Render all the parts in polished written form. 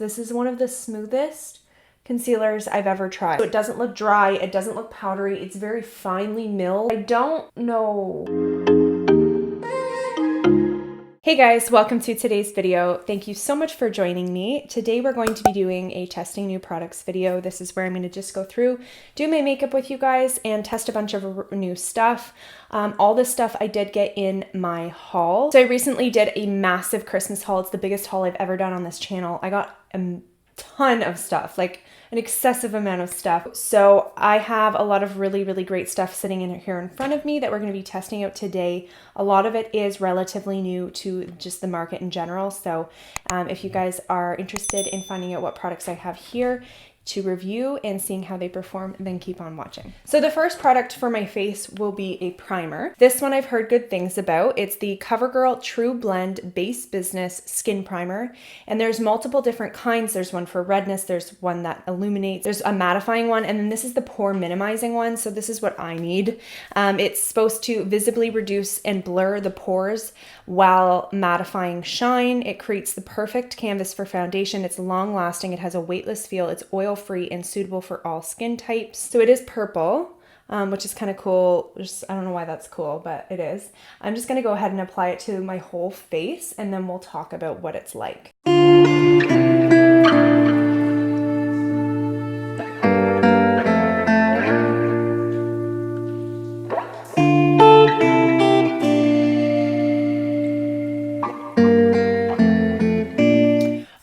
This is one of the smoothest concealers I've ever tried. So it doesn't look dry, it doesn't look powdery, it's very finely milled. I don't know. Hey guys, welcome to today's video. Thank you so much for joining me. Today we're going to be doing a testing new products video. This is where I'm going to just go through, do my makeup with you guys, and test a bunch of new stuff. All this stuff I did get in my haul. So I recently did a massive Christmas haul. It's the biggest haul I've ever done on this channel. I got a ton of stuff, like an excessive amount of stuff. So I have a lot of really great stuff sitting in here in front of me that we're going to be testing out today. A lot of it is relatively new to just the market in general. So if you guys are interested in finding out what products I have here to review and seeing how they perform, then keep on watching. So the first product for my face will be a primer. This one I've heard good things about. It's the CoverGirl True Blend Base Business Skin Primer. And there's multiple different kinds. There's one for redness, there's one that illuminates, there's a mattifying one, and then this is the pore minimizing one. So this is what I need. It's supposed to visibly reduce and blur the pores while mattifying shine. It creates the perfect canvas for foundation. It's long lasting, it has a weightless feel, it's oil-free and suitable for all skin types. So it is purple, which is kind of cool. I don't know why that's cool, but it is. I'm just gonna go ahead and apply it to my whole face, and then we'll talk about what it's like.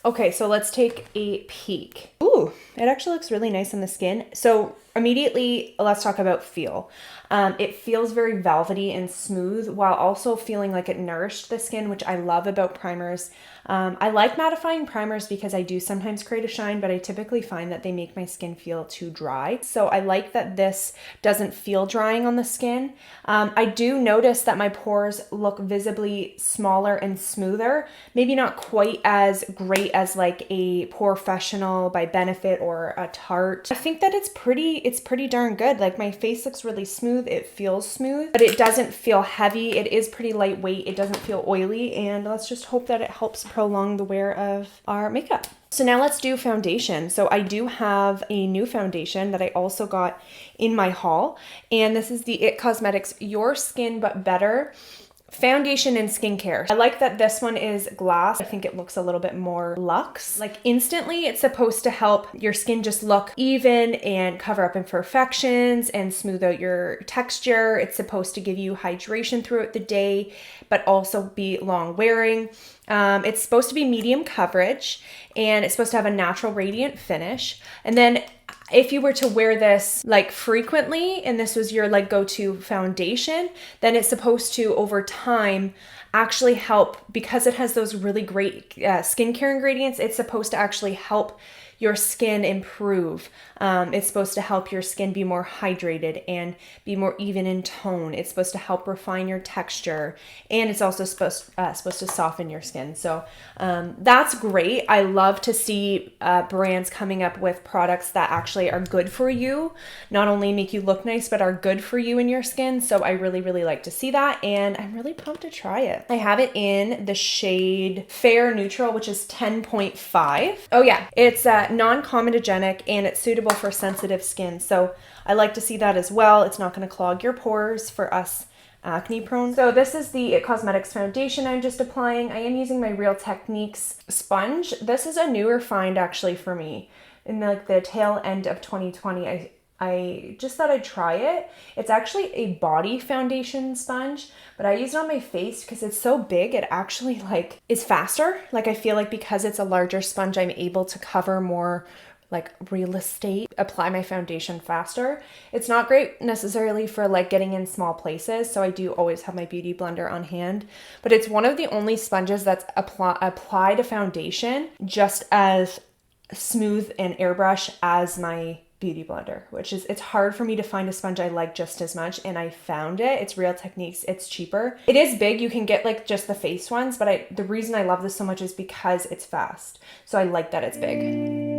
Okay, so let's take a peek. Ooh, it actually looks really nice on the skin. So immediately, let's talk about feel. It feels very velvety and smooth while also feeling like it nourished the skin, which I love about primers. I like mattifying primers because I do sometimes create a shine, but I typically find that they make my skin feel too dry. So I like that this doesn't feel drying on the skin. I do notice that my pores look visibly smaller and smoother. Maybe not quite as great as like a Porefessional by Benefit or a Tarte. I think that it's pretty darn good. Like my face looks really smooth. It feels smooth, but it doesn't feel heavy. It is pretty lightweight. It doesn't feel oily, and let's just hope that it helps prolong the wear of our makeup. So now let's do foundation. So I do have a new foundation that I also got in my haul, and this is the IT Cosmetics Your Skin But Better Foundation and Skincare. I like that this one is glass. I think it looks a little bit more luxe. Like instantly, it's supposed to help your skin just look even and cover up imperfections and smooth out your texture. It's supposed to give you hydration throughout the day, but also be long wearing. It's supposed to be medium coverage, and it's supposed to have a natural radiant finish. And then if you were to wear this like frequently, and this was your like go-to foundation, then it's supposed to over time actually help, because it has those really great skincare ingredients. It's supposed to actually help your skin improve. It's supposed to help your skin be more hydrated and be more even in tone. It's supposed to help refine your texture, and it's also supposed to soften your skin. So that's great. I love to see brands coming up with products that actually are good for you, not only make you look nice, but are good for you and your skin. So I really like to see that, and I'm really pumped to try it. I have it in the shade Fair Neutral, which is 10.5. Oh yeah, it's non-comedogenic, and it's suitable for sensitive skin. So I like to see that as well. It's not going to clog your pores for us acne prone. So this is the IT Cosmetics foundation I'm just applying. I am using my Real Techniques sponge. This is a newer find actually for me. In like the tail end of 2020, I just thought I'd try it. It's actually a body foundation sponge, but I use it on my face because it's so big. It actually like is faster. Like I feel like because it's a larger sponge, I'm able to cover more like real estate, apply my foundation faster. It's not great necessarily for like getting in small places, so I do always have my beauty blender on hand, but it's one of the only sponges that's applied a foundation just as smooth and airbrush as my beauty blender, which is, it's hard for me to find a sponge I like just as much, and I found it. It's Real Techniques. It's cheaper. It is big. You can get like just the face ones, but the reason I love this so much is because it's fast. So I like that it's big.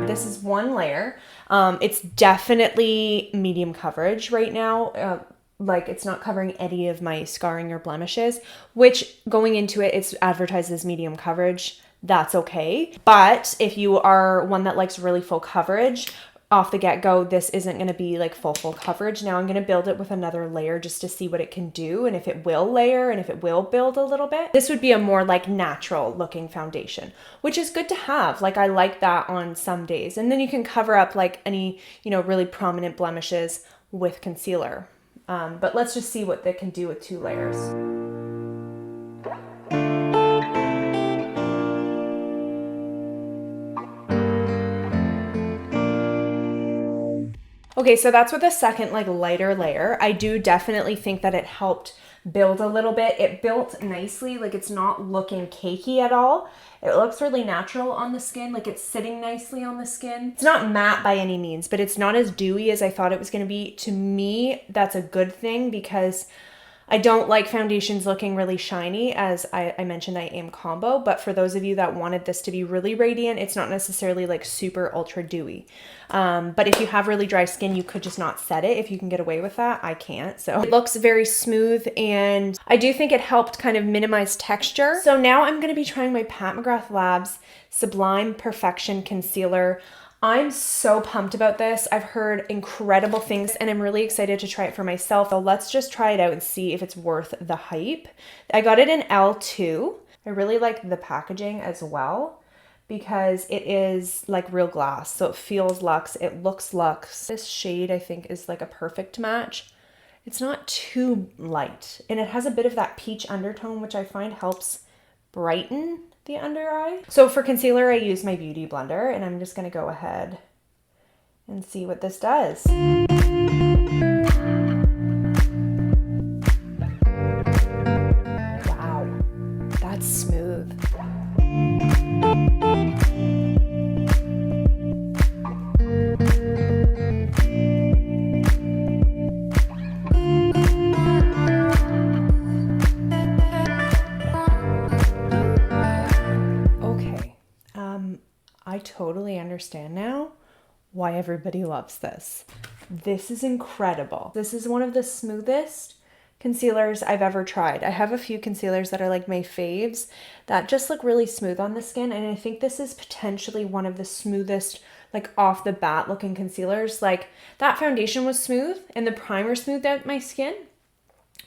This is one layer. It's definitely medium coverage right now. like it's not covering any of my scarring or blemishes, which going into it, it's advertised as medium coverage. That's okay. But if you are one that likes really full coverage, off the get-go, this isn't going to be like full coverage. Now I'm going to build it with another layer just to see what it can do and if it will layer and if it will build a little bit. This would be a more like natural looking foundation, which is good to have. Like I like that on some days. And then you can cover up like any, you know, really prominent blemishes with concealer. But let's just see what they can do with 2 layers. Okay, so that's with the second like lighter layer. I do definitely think that it helped build a little bit. It built nicely, like it's not looking cakey at all. It looks really natural on the skin, like it's sitting nicely on the skin. It's not matte by any means, but it's not as dewy as I thought it was gonna be. To me, that's a good thing because I don't like foundations looking really shiny. As I mentioned, I am combo, but for those of you that wanted this to be really radiant, it's not necessarily like super ultra dewy. But if you have really dry skin, you could just not set it if you can get away with that. I can't. So it looks very smooth and I do think it helped kind of minimize texture. So now I'm going to be trying my Pat McGrath Labs Sublime Perfection Concealer. I'm so pumped about this. I've heard incredible things and I'm really excited to try it for myself. So let's just try it out and see if it's worth the hype. I got it in L2. I really like the packaging as well because it is like real glass. So it feels luxe. It looks luxe. This shade I think is like a perfect match. It's not too light and it has a bit of that peach undertone, which I find helps brighten the under eye. So for concealer, I use my Beauty Blender and I'm just gonna go ahead and see what this does. Wow, that's smooth. I totally understand now why everybody loves this. This is incredible. This is one of the smoothest concealers I've ever tried. I have a few concealers that are like my faves that just look really smooth on the skin. And I think this is potentially one of the smoothest, like off the bat looking concealers. Like that foundation was smooth and the primer smoothed out my skin.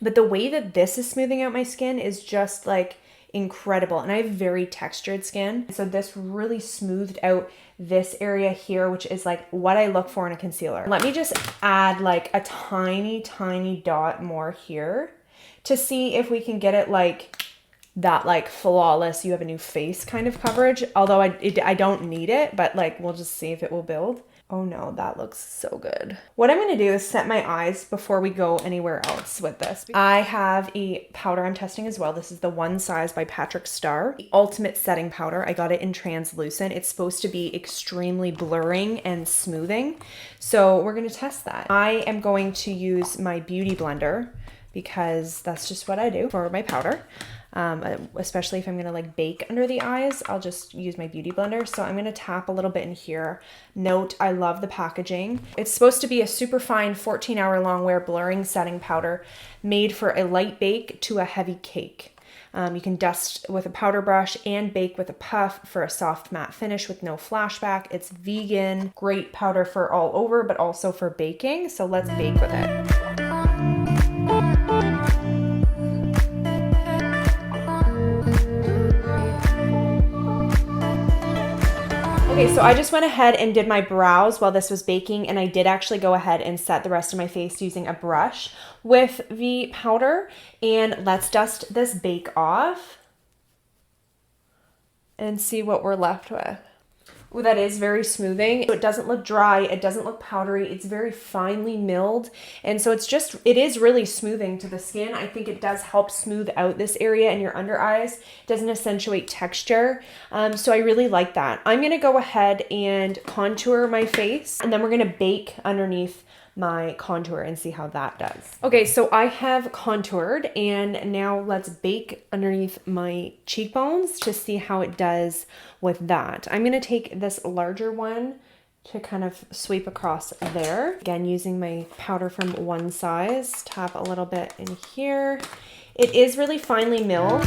But the way that this is smoothing out my skin is just like incredible. And I have very textured skin. So this really smoothed out this area here, which is like what I look for in a concealer. Let me just add like a tiny, tiny dot more here to see if we can get it like that, like flawless, you have a new face kind of coverage. Although I don't need it, but like, we'll just see if it will build. Oh no, that looks so good. What I'm gonna do is set my eyes before we go anywhere else with this. I have a powder I'm testing as well. This is the One Size by Patrick Starr. The Ultimate Setting Powder. I got it in translucent. It's supposed to be extremely blurring and smoothing. So we're gonna test that. I am going to use my Beauty Blender because that's just what I do for my powder. Especially if I'm gonna like bake under the eyes, I'll just use my Beauty Blender. So I'm gonna tap a little bit in here. Note, I love the packaging. It's supposed to be a super fine 14-hour long wear blurring setting powder made for a light bake to a heavy cake. You can dust with a powder brush and bake with a puff for a soft matte finish with no flashback. It's vegan, great powder for all over, but also for baking. So let's bake with it. Okay, so I just went ahead and did my brows while this was baking, and I did actually go ahead and set the rest of my face using a brush with the powder. And let's dust this bake off and see what we're left with. Ooh, that is very smoothing. So it doesn't look dry, it doesn't look powdery, it's very finely milled. And so it is really smoothing to the skin. I think it does help smooth out this area in your under eyes. It doesn't accentuate texture. So I really like that. I'm gonna go ahead and contour my face, and then we're gonna bake underneath my contour and see how that does. Okay, so I have contoured, and now let's bake underneath my cheekbones to see how it does with that. I'm gonna take this larger one to kind of sweep across there. Again, using my powder from one size, tap a little bit in here. It is really finely milled.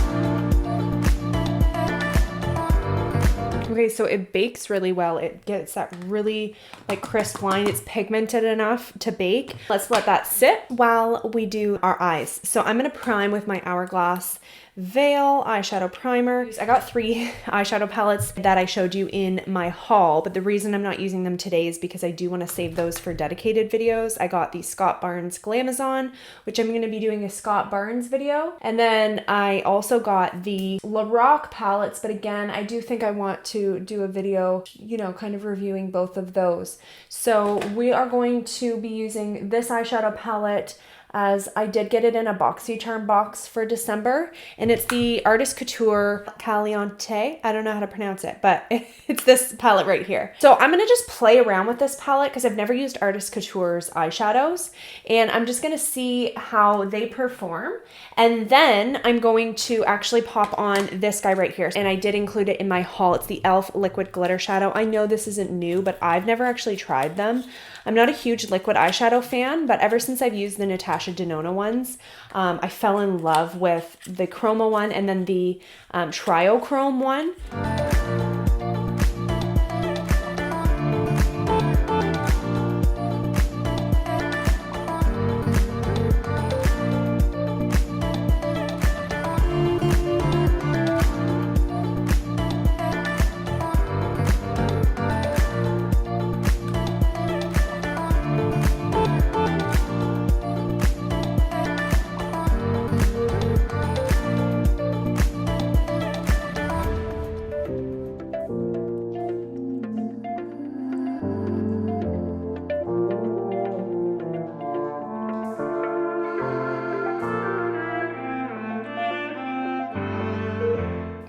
Okay, so it bakes really well. It gets that really like crisp line. It's pigmented enough to bake. Let's let that sit while we do our eyes. So I'm gonna prime with my Hourglass Veil eyeshadow primer. I got 3 eyeshadow palettes that I showed you in my haul, but the reason I'm not using them today is because I do want to save those for dedicated videos. I got the Scott Barnes Glamazon, which I'm going to be doing a Scott Barnes video. And then I also got the Lorac palettes, but again, I do think I want to do a video, you know, kind of reviewing both of those. So we are going to be using this eyeshadow palette, as I did get it in a BoxyCharm box for December, and it's the Artist Couture Caliente. I don't know how to pronounce it, but it's this palette right here. So I'm gonna just play around with this palette because I've never used Artist Couture's eyeshadows, and I'm just gonna see how they perform. And then I'm going to actually pop on this guy right here, and I did include it in my haul. It's the e.l.f. Liquid Glitter Shadow. I know this isn't new, but I've never actually tried them. I'm not a huge liquid eyeshadow fan, but ever since I've used the Natasha Denona ones, I fell in love with the Chroma one and then the Triochrome one.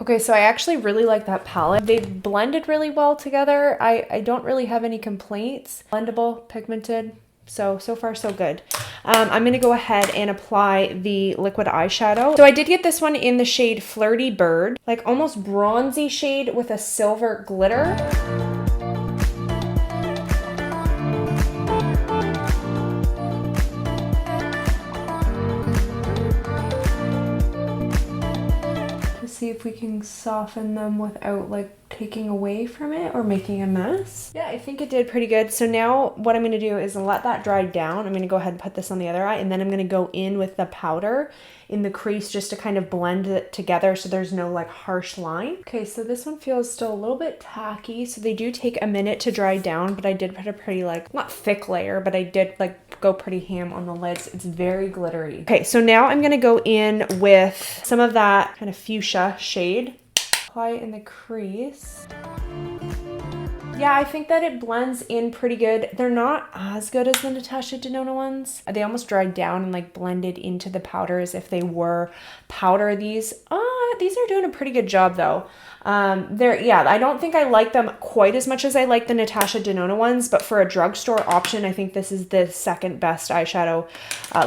Okay, so I actually really like that palette. They blended really well together. I don't really have any complaints. Blendable, pigmented, so far so good. I'm gonna go ahead and apply the liquid eyeshadow. So I did get this one in the shade Flirty Bird, like almost bronzy shade with a silver glitter. See if we can soften them without like taking away from it or making a mess. Yeah, I think it did pretty good. So now what I'm going to do is let that dry down. I'm going to go ahead and put this on the other eye, and then I'm going to go in with the powder in the crease just to kind of blend it together so there's no like harsh line. Okay, so this one feels still a little bit tacky, so they do take a minute to dry down, but I did put a pretty like, not thick layer, but I did like go pretty ham on the lids. It's very glittery. Okay, so now I'm going to go in with some of that kind of fuchsia shade. Apply in the crease. Yeah, I think that it blends in pretty good. They're not as good as the Natasha Denona ones. They almost dried down and like blended into the powder as if they were powder. These are doing a pretty good job though. Yeah, I don't think I like them quite as much as I like the Natasha Denona ones, but for a drugstore option, I think this is the second best eyeshadow,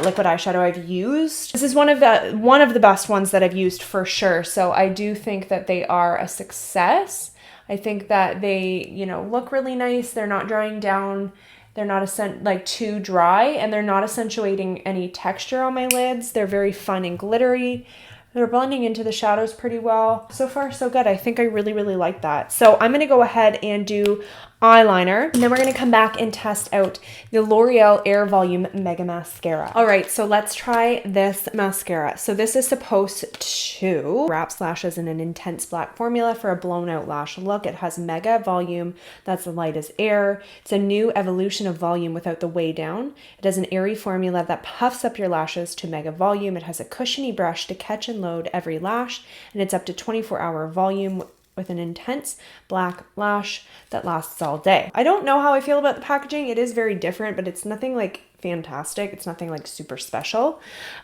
liquid eyeshadow I've used. This is one of the best ones that I've used for sure. So I do think that they are a success. I think that they, you know, look really nice. They're not drying down. They're not like too dry, and they're not accentuating any texture on my lids. They're very fun and glittery. They're blending into the shadows pretty well. So far, so good. I think I really, really like that. So I'm going to go ahead and do eyeliner, and then we're going to come back and test out the L'Oreal Air Volume Mega Mascara. All right, so let's try this mascara. So this is supposed to wrap lashes in an intense black formula for a blown out lash look. It has Mega Volume that's light as air. It's a new evolution of volume without the weigh down. It has an airy formula that puffs up your lashes to Mega Volume. It has a cushiony brush to catch and load every lash, and it's up to 24-hour volume with an intense black lash that lasts all day. I don't know how I feel about the packaging. It is very different, but it's nothing like fantastic. It's nothing like super special.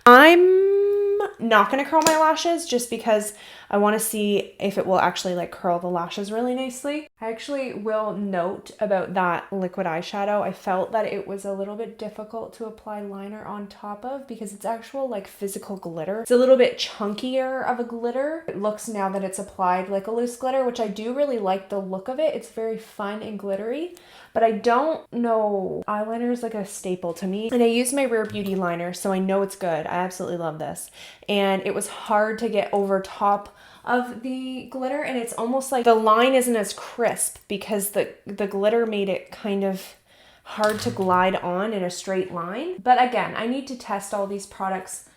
I'm not going to curl my lashes just because I want to see if it will actually like curl the lashes really nicely. I actually will note about that liquid eyeshadow. I felt that it was a little bit difficult to apply liner on top of because it's actual like physical glitter. It's a little bit chunkier of a glitter. It looks now that it's applied like a loose glitter, which I do really like the look of it. It's very fun and glittery. but I don't know. Eyeliner is like a staple to me. And I use my Rare Beauty liner, so I know it's good. I absolutely love this. And it was hard to get over top of the glitter, and it's almost like the line isn't as crisp because the glitter made it kind of hard to glide on in a straight line. But again, I need to test all these products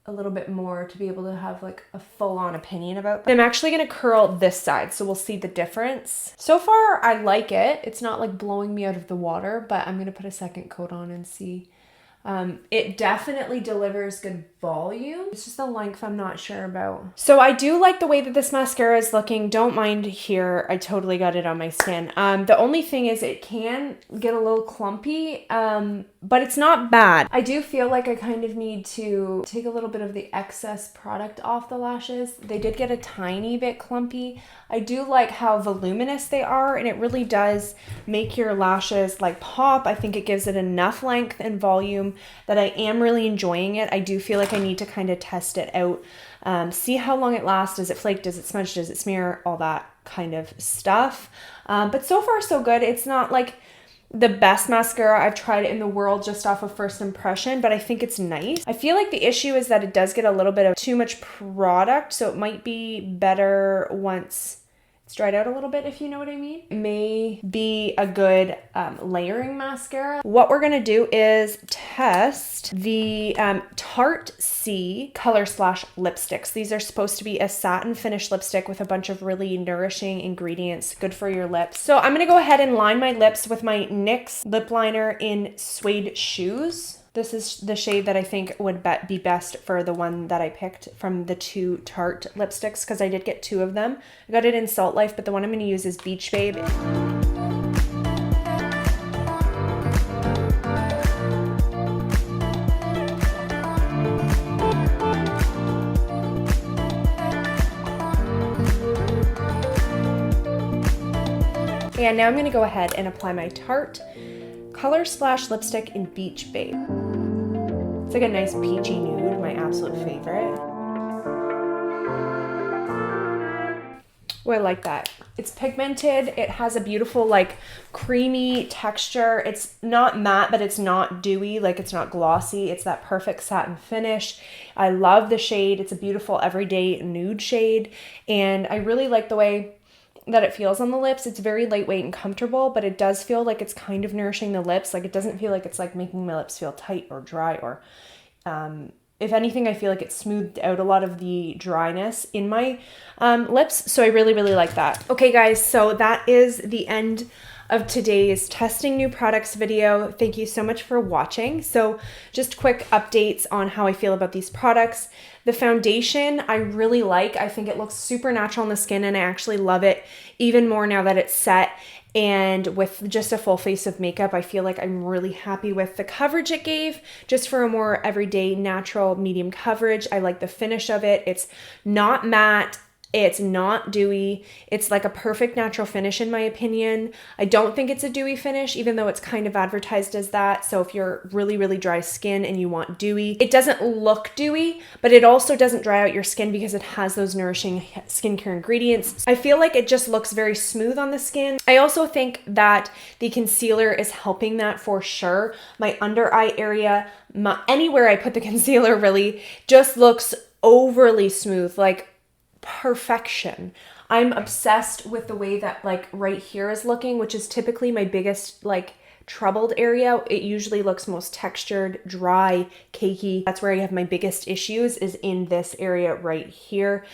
a little bit more to be able to have like a full-on opinion about them. I'm actually going to curl this side, so we'll see the difference. So far, I like it. It's not like blowing me out of the water, but I'm going to put a second coat on and see. It definitely delivers good volume. It's just the length I'm not sure about. So I do like the way that this mascara is looking. Don't mind here. I totally got it on my skin. The only thing is it can get a little clumpy, but it's not bad. I do feel like I kind of need to take a little bit of the excess product off the lashes. They did get a tiny bit clumpy. I do like how voluminous they are, and it really does make your lashes like pop. I think it gives it enough length and volume that I am really enjoying it. I do feel like I need to kind of test it out, see how long it lasts. Does it flake? Does it smudge? Does it smear? All that kind of stuff. But so far so good. It's not like the best mascara I've tried in the world just off of first impression, but I think it's nice. I feel like the issue is that it does get a little bit of too much product, so it might be better once it's dried out a little bit, if you know what I mean. It may be a good layering mascara. What we're gonna do is test the Tarte C Color Splash lipsticks. These are supposed to be a satin finish lipstick with a bunch of really nourishing ingredients, good for your lips. So I'm gonna go ahead and line my lips with my NYX lip liner in Suede Shoes. This is the shade that I think would be best for the one that I picked from the two Tarte lipsticks, because I did get two of them. I got it in Salt Life, but the one I'm going to use is Beach Babe. And now I'm going to go ahead and apply my Tarte Color Splash lipstick in Beach Babe. It's like a nice peachy nude, my absolute favorite. Oh, I like that. It's pigmented. It has a beautiful like creamy texture. It's not matte, but it's not dewy. Like it's not glossy. It's that perfect satin finish. I love the shade. It's a beautiful everyday nude shade. And I really like the way that it feels on the lips. It's very lightweight and comfortable, but it does feel like it's kind of nourishing the lips. Like it doesn't feel like it's like making my lips feel tight or dry, or if anything, I feel like it smoothed out a lot of the dryness in my lips. So I really, really like that. Okay guys, so that is the end of today's testing new products video. Thank you so much for watching. So just quick updates on how I feel about these products. The foundation I really like. I think it looks super natural on the skin, and I actually love it even more now that it's set. And with just a full face of makeup, I feel like I'm really happy with the coverage it gave, just for a more everyday natural medium coverage. I like the finish of it. It's not matte. It's not dewy. It's like a perfect natural finish in my opinion. I don't think it's a dewy finish, even though it's kind of advertised as that. So if you're really, really dry skin and you want dewy, it doesn't look dewy, but it also doesn't dry out your skin because it has those nourishing skincare ingredients. I feel like it just looks very smooth on the skin. I also think that the concealer is helping that for sure. My under eye area, anywhere I put the concealer really just looks overly smooth, like perfection. I'm obsessed with the way that like right here is looking, which is typically my biggest like troubled area. It usually looks most textured, dry, cakey. That's where I have my biggest issues, is in this area right here.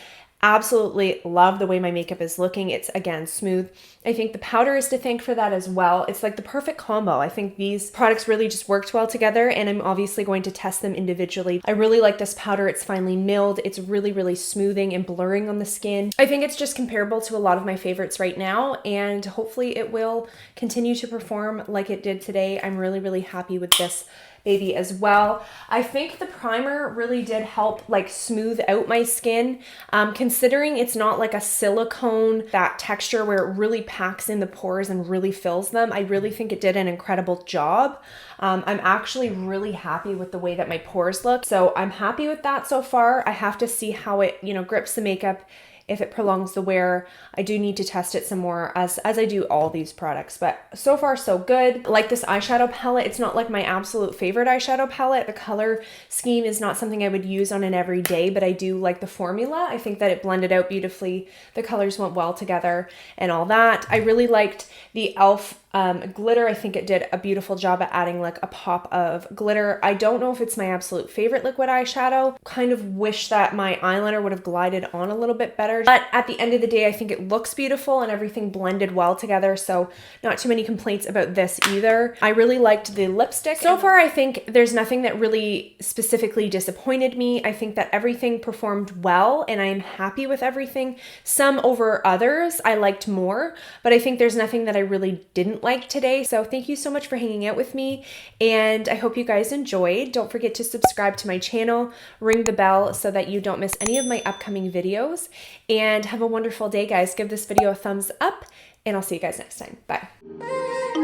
Absolutely love the way my makeup is looking. It's again smooth. I think the powder is to thank for that as well. It's like the perfect combo. I think these products really just worked well together, and I'm obviously going to test them individually. I really like this powder. It's finely milled. It's really, really smoothing and blurring on the skin. I think it's just comparable to a lot of my favorites right now, and hopefully it will continue to perform like it did today. I'm really, really happy with this baby as well. I think the primer really did help like smooth out my skin, considering it's not like a silicone, that texture where it really packs in the pores and really fills them. I really think it did an incredible job. I'm actually really happy with the way that my pores look. So I'm happy with that so far. I have to see how it, grips the makeup if it prolongs the wear. I do need to test it some more as I do all these products, but so far so good. Like this eyeshadow palette, it's not like my absolute favorite eyeshadow palette. The color scheme is not something I would use on an everyday, but I do like the formula. I think that it blended out beautifully. The colors went well together and all that. I really liked the e.l.f. Glitter. I think it did a beautiful job at adding like a pop of glitter. I don't know if it's my absolute favorite liquid eyeshadow. Kind of wish that my eyeliner would have glided on a little bit better. But at the end of the day, I think it looks beautiful and everything blended well together. So not too many complaints about this either. I really liked the lipstick. So far, I think there's nothing that really specifically disappointed me. I think that everything performed well and I am happy with everything. Some over others I liked more, but I think there's nothing that I really didn't like today. So thank you so much for hanging out with me and I hope you guys enjoyed. Don't forget to subscribe to my channel, ring the bell so that you don't miss any of my upcoming videos, and have a wonderful day, guys. Give this video a thumbs up and I'll see you guys next time. Bye.